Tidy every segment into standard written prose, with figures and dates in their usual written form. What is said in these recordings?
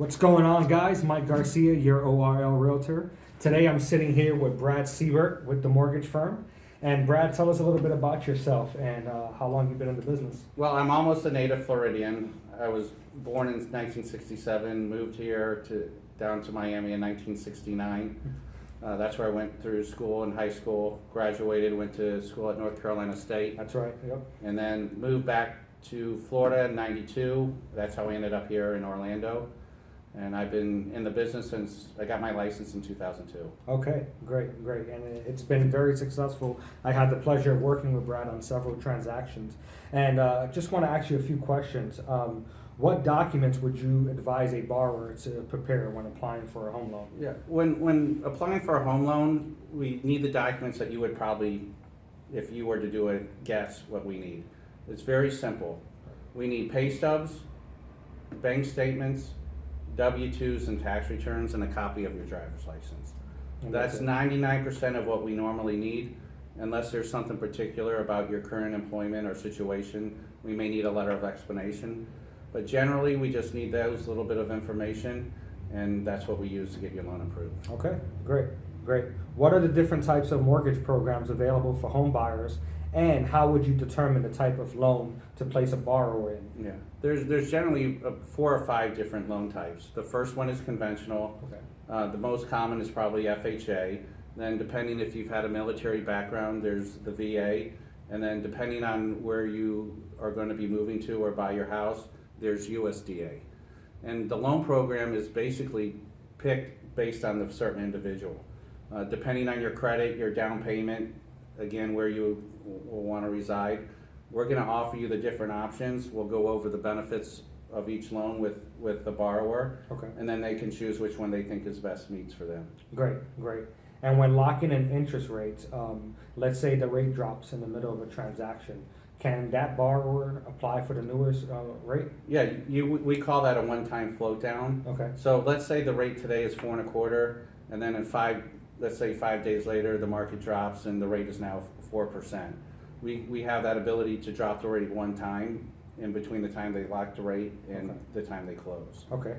What's going on, guys? Mike Garcia, your ORL Realtor. Today I'm sitting here with Brad Siebert with the mortgage firm. And Brad, tell us a little bit about yourself and how long you've been in the business. Well, I'm almost a native Floridian. I was born in 1967, moved here down to Miami in 1969. That's where I went through school and high school, graduated, went to school at North Carolina State. That's right, yep. And then moved back to Florida in 92. That's how I ended up here in Orlando. And I've been in the business since I got my license in 2002. Okay, great. And it's been very successful. I had the pleasure of working with Brad on several transactions. And just want to ask you a few questions. What documents would you advise a borrower to prepare when applying for a home loan? Yeah, when applying for a home loan, we need the documents that you would probably, if you were to do a guess, what we need. It's very simple. We need pay stubs, bank statements, W-2s and tax returns, and a copy of your driver's license. That's 99% of what we normally need. Unless there's something particular about your current employment or situation, we may need a letter of explanation. But generally, we just need those little bit of information, and that's what we use to get your loan approved. Okay, great. What are the different types of mortgage programs available for home buyers, and how would you determine the type of loan to place a borrower in? Yeah, there's generally 4 or 5 different loan types. The first one is conventional. Okay. The most common is probably FHA. Then depending if you've had a military background, there's the VA. And then depending on where you are going to be moving to or buy your house, there's USDA. And the loan program is basically picked based on the certain individual. Depending on your credit, your down payment, again, where you will want to reside, we're going to offer you the different options. We'll go over the benefits of each loan with the borrower. Okay. And then they can choose which one they think is best meets for them. Great. And when locking in interest rates, let's say the rate drops in the middle of a transaction, can that borrower apply for the newest rate? Yeah, we call that a one-time float down. Okay. So let's say the rate today is 4.25, and then in 5 days later, the market drops and the rate is now 4%. We have that ability to drop the rate one time in between the time they lock the rate and the time they close. Okay,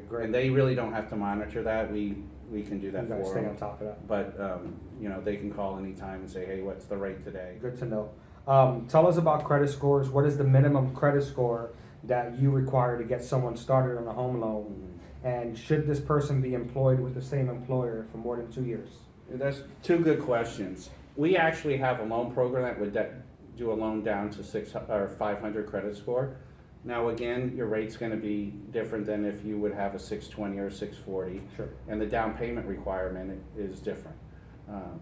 great. And they really don't have to monitor that. We can do that You guys for stay them. on top of that. But they can call anytime and say, hey, what's the rate today? Good to know. Tell us about credit scores. What is the minimum credit score that you require to get someone started on a home loan? And should this person be employed with the same employer for more than 2 years? That's 2 good questions. We actually have a loan program that would do a loan down to 600 or 500 credit score. Now again, your rate's going to be different than if you would have a 620 or 640. Sure. And the down payment requirement is different.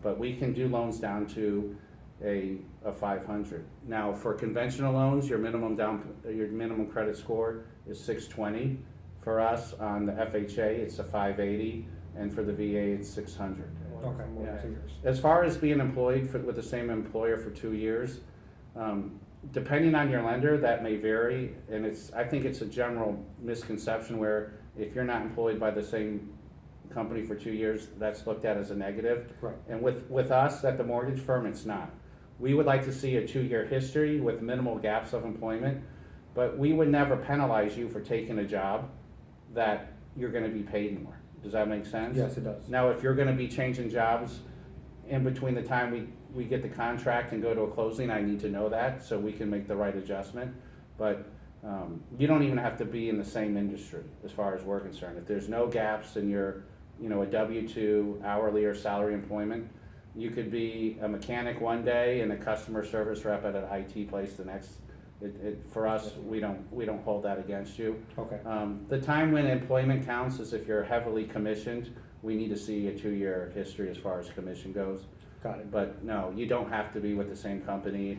But we can do loans down to a 500. Now for conventional loans, your minimum credit score is 620. For us on the FHA, it's a 580, and for the VA, it's 600. Okay, more than Yeah. 2 years. As far as being employed with the same employer for 2 years, depending on your lender, that may vary, and I think it's a general misconception where if you're not employed by the same company for 2 years, that's looked at as a negative. Right. And with us at the mortgage firm, it's not. We would like to see a 2-year history with minimal gaps of employment, but we would never penalize you for taking a job that you're going to be paid more. Does that make sense? Yes, it does. Now, if you're going to be changing jobs in between the time we get the contract and go to a closing, I need to know that so we can make the right adjustment. But you don't even have to be in the same industry as far as we're concerned. If there's no gaps in your, a W-2 hourly or salary employment, you could be a mechanic one day and a customer service rep at an IT place the next. For us, we don't hold that against you. Okay. The time when employment counts is if you're heavily commissioned. We need to see a 2-year history as far as commission goes. Got it. But no, you don't have to be with the same company.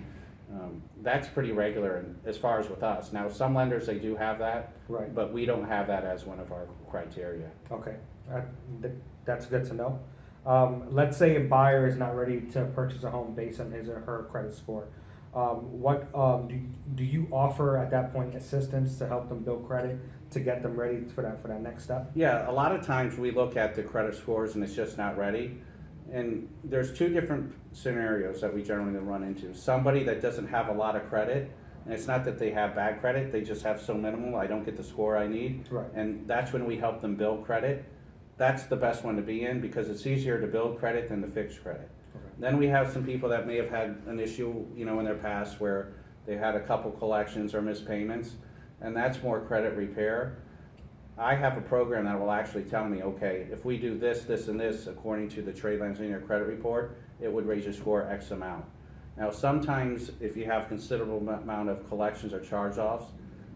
That's pretty regular as far as with us. Now, some lenders, they do have that. Right. But we don't have that as one of our criteria. Okay, that's good to know. Let's say a buyer is not ready to purchase a home based on his or her credit score. What do you offer at that point assistance to help them build credit to get them ready for that next step? Yeah, a lot of times we look at the credit scores and it's just not ready. And there's 2 different scenarios that we generally run into. Somebody that doesn't have a lot of credit And it's not that they have bad credit, they just have so minimal, I don't get the score I need. Right. And that's when we help them build credit. That's the best one to be in because it's easier to build credit than to fix credit. Okay. Then we have some people that may have had an issue, you know, in their past where they had a couple collections or missed payments, and that's more credit repair. I have a program that will actually tell me, okay, if we do this, this, and this, according to the trade lines in your credit report, it would raise your score X amount. Now, sometimes if you have considerable amount of collections or charge-offs,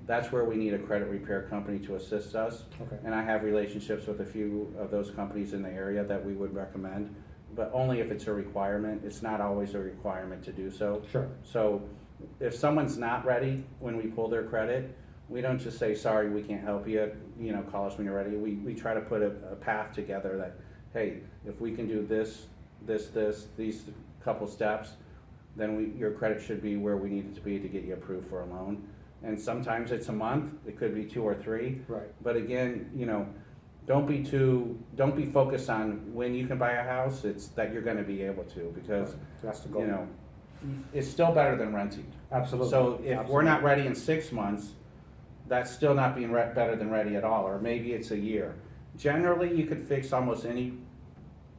that's where we need a credit repair company to assist us. Okay. And I have relationships with a few of those companies in the area that we would recommend, but only if it's a requirement. It's not always a requirement to do so. Sure. So if someone's not ready when we pull their credit, we don't just say, sorry, we can't help you, you know, call us when you're ready. We try to put a path together that, hey, if we can do this, these couple steps, then your credit should be where we need it to be to get you approved for a loan. And sometimes it's a month, it could be 2 or 3. Right. But again, you know, don't be focused on when you can buy a house, it's that you're gonna be able to, because, That's the goal. you know, it's still better than renting. Absolutely. So if Absolutely. we're not ready in 6 months, that's still not being better than ready at all, or maybe it's a year. Generally, you could fix almost any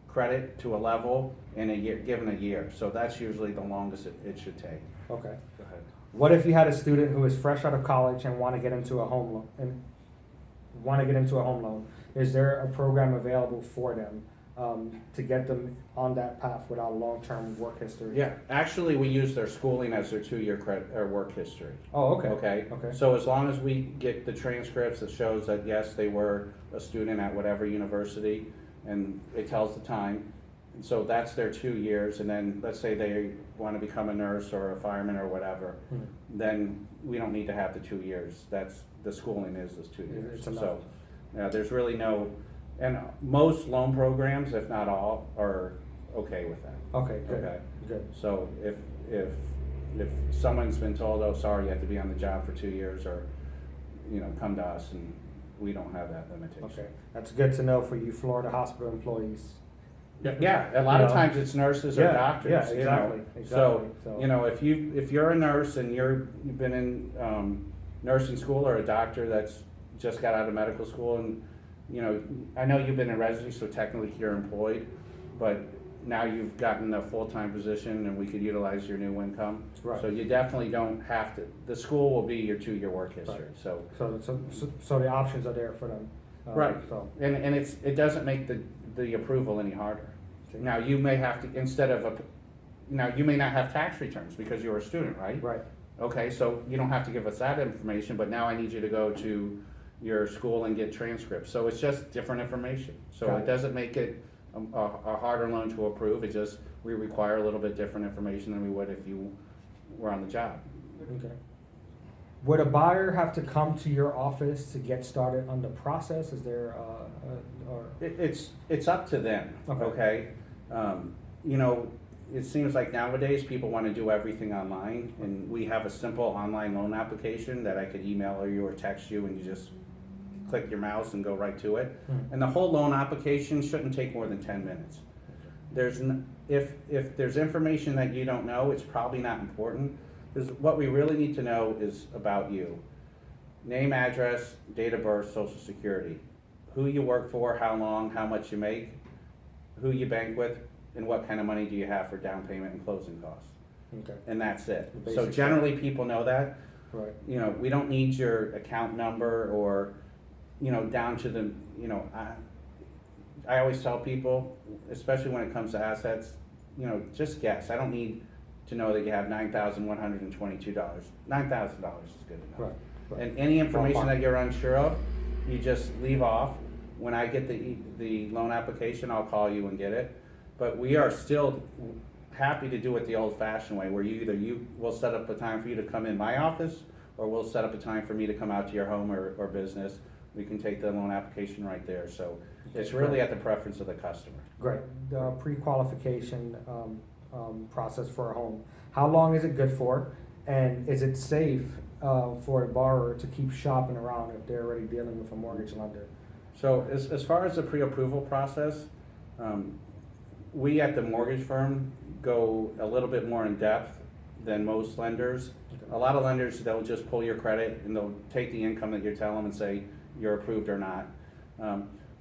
credit to a level in a year, given a year. So that's usually the longest it should take. Okay. Go ahead. What if you had a student who is fresh out of college and want to get into a home loan? Is there a program available for them to get them on that path without long-term work history? Yeah, actually, we use their schooling as their 2-year credit or work history. Oh, okay. Okay. Okay. So as long as we get the transcripts that shows that yes, they were a student at whatever university, and it tells the time. And so that's their 2 years, and then let's say they want to become a nurse or a fireman or whatever, then we don't need to have the 2 years. That's, the schooling is those 2 years. It's enough. So, there's really no, and most loan programs, if not all, are okay with that. Okay, good. Okay. Good. So if someone's been told, oh, sorry, you have to be on the job for 2 years, or, you know, come to us, and we don't have that limitation. Okay. That's good to know for you Florida hospital employees. Yeah, a lot of You know? times it's nurses or Yeah, doctors. yeah, you know. exactly. So, you know, if you're a nurse and you've been in nursing school, or a doctor that's just got out of medical school, and, you know, I know you've been in residency, so technically you're employed, but now you've gotten a full-time position and we could utilize your new income. Right. So you definitely don't have to, the school will be your 2-year work history, Right. so. So the options are there for them. Right. So, And it doesn't make the approval any harder. Okay. Now, you may have to, you may not have tax returns because you're a student, right? right. Okay, so you don't have to give us that information, but now I need you to go to your school and get transcripts. So it's just different information. So Got it it. doesn't make it a harder loan to approve, it just, we require a little bit different information than we would if you were on the job. Okay. Would a buyer have to come to your office to get started on the process? Is there, or? It's up to them, Okay. okay? You know, it seems like nowadays people want to do everything online, and we have a simple online loan application that I could email you or text you, and you just click your mouse and go right to it. And the whole loan application shouldn't take more than 10 minutes. If there's information that you don't know, it's probably not important, because what we really need to know is about you. Name, address, date of birth, social security, who you work for, how long, how much you make, who you bank with, and what kind of money do you have for down payment and closing costs. Okay, And that's it. The So basic generally people know that. right. You know, we don't need your account number or, you know, down to the, you know, I always tell people, especially when it comes to assets, you know, just guess. I don't need to know that you have $9,122. $9,000 is good enough. Right, right. And any information Ballpark. that you're unsure of, you just leave off. When I get the loan application, I'll call you and get it. But we are still happy to do it the old-fashioned way, where we'll set up a time for you to come in my office, or we'll set up a time for me to come out to your home or business. We can take the loan application right there. So it's really at the preference of the customer. Great. The pre-qualification process for a home. How long is it good for? And is it safe for a borrower to keep shopping around if they're already dealing with a mortgage lender? So as far as the pre-approval process, we at the mortgage firm go a little bit more in depth than most lenders. Okay. A lot of lenders, they'll just pull your credit and they'll take the income that you tell them and say you're approved or not.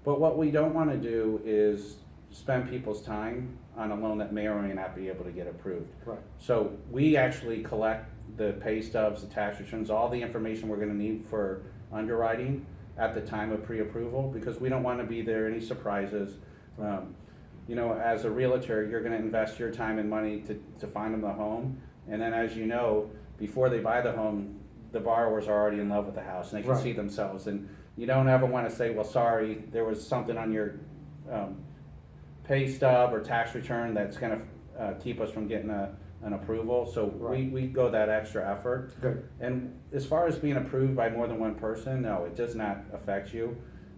But what we don't want to do is spend people's time on a loan that may or may not be able to get approved. Right. So we actually collect the pay stubs, the tax returns, all the information we're going to need for underwriting at the time of pre-approval, because we don't want to be there any surprises. You know, as a realtor, you're going to invest your time and money to find them the home, and then as you know, before they buy the home, the borrowers are already in love with the house and they can Right. see themselves. And you don't ever want to say, well, sorry, there was something on your pay stub or tax return that's going to keep us from getting an approval. So Right. we go that extra effort. Good. And as far as being approved by more than one person, no, it does not affect you.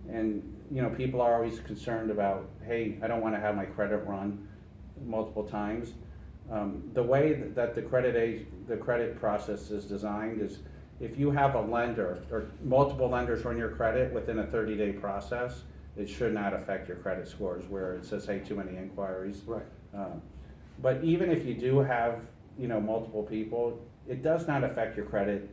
And, you know, people are always concerned about, hey, I don't want to have my credit run multiple times. The way that the credit process is designed is if you have a lender or multiple lenders run your credit within a 30-day process, it should not affect your credit scores where it says, hey, too many inquiries. Right. But even if you do have, you know, multiple people, it does not affect your credit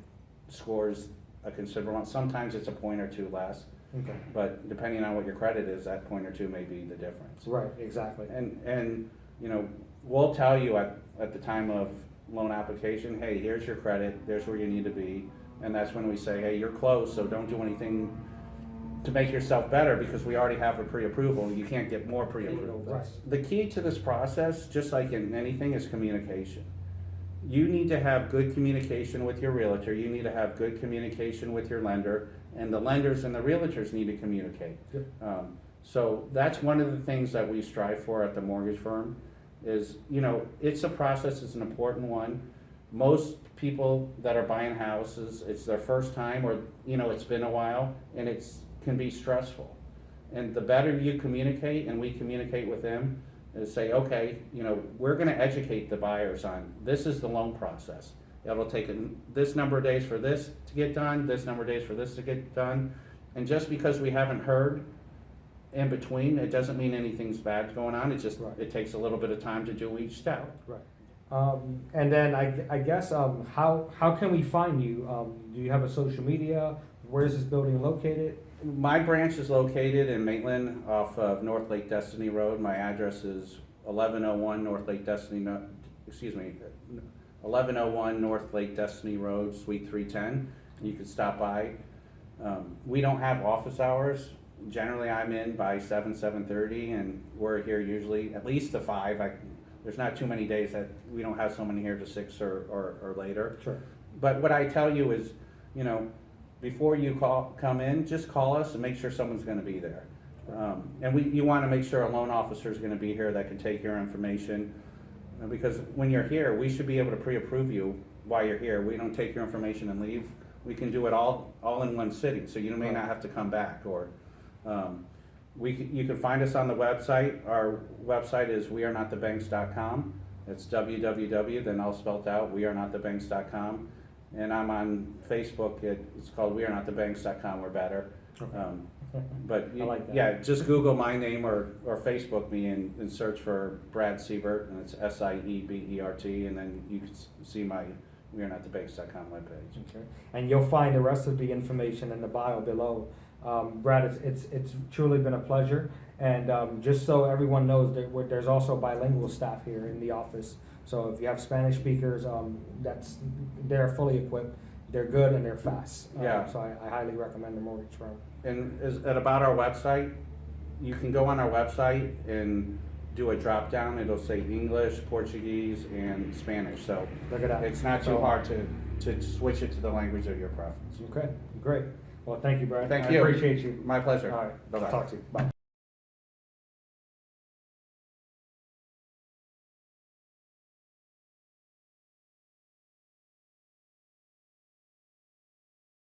scores a considerable amount. Sometimes it's a point or two less, Okay. but depending on what your credit is, that point or two may be the difference. Right, exactly. And you know, we'll tell you at the time of loan application, hey, here's your credit, there's where you need to be, and that's when we say, hey, you're close, so don't do anything to make yourself better because we already have a pre-approval. You can't get more pre-approval. Right. The key to this process, just like in anything, is communication. You need to have good communication with your realtor, you need to have good communication with your lender, and the lenders and the realtors need to communicate. Good. So that's one of the things that we strive for at the mortgage firm is, you know, it's a process, it's an important one. Most people that are buying houses, it's their first time or, you know, it's been a while and can be stressful. And the better you communicate and we communicate with them is say, okay, you know, we're gonna educate the buyers on this is the loan process. It'll take this number of days for this to get done, this number of days for this to get done. And just because we haven't heard in between, it doesn't mean anything's bad going on. It just, Right. it takes a little bit of time to do each step. Right. And then I guess, how can we find you? Do you have a social media? Where is this building located? My branch is located in Maitland off of North Lake Destiny Road. My address is 1101 North Lake Destiny, 1101 North Lake Destiny Road, Suite 310. You can stop by. We don't have office hours. Generally, I'm in by 7:30, and we're here usually at least to 5. There's not too many days that we don't have someone here to 6 or later. Sure. But what I tell you is, you know, before you come in, just call us and make sure someone's gonna be there. And you wanna make sure a loan officer is gonna be here that can take your information. Because when you're here, we should be able to pre-approve you while you're here. We don't take your information and leave. We can do it all in one sitting, so you may not have to come back. Or you can find us on the website. Our website is wearenotthebanks.com. It's www, then all spelled out, wearenotthebanks.com. And I'm on Facebook, it's called wearenotthebanks.com, we're better. But I like that. yeah, just Google my name or Facebook me and search for Brad Siebert, and it's Siebert, and then you can see my wearenotthebanks.com webpage. Okay. And you'll find the rest of the information in the bio below. Brad, it's truly been a pleasure. And just so everyone knows, there's also bilingual staff here in the office. So if you have Spanish speakers, they're fully equipped. They're good and they're fast. Yeah. So I highly recommend the mortgage firm. And about our website, you can go on our website and do a drop down. It'll say English, Portuguese, and Spanish. So Look at that. it's not too hard to switch it to the language of your preference. Okay, great. Well, thank you, Brad. Thank I you. appreciate you. My pleasure. All right. Bye-bye. Talk to you. Bye.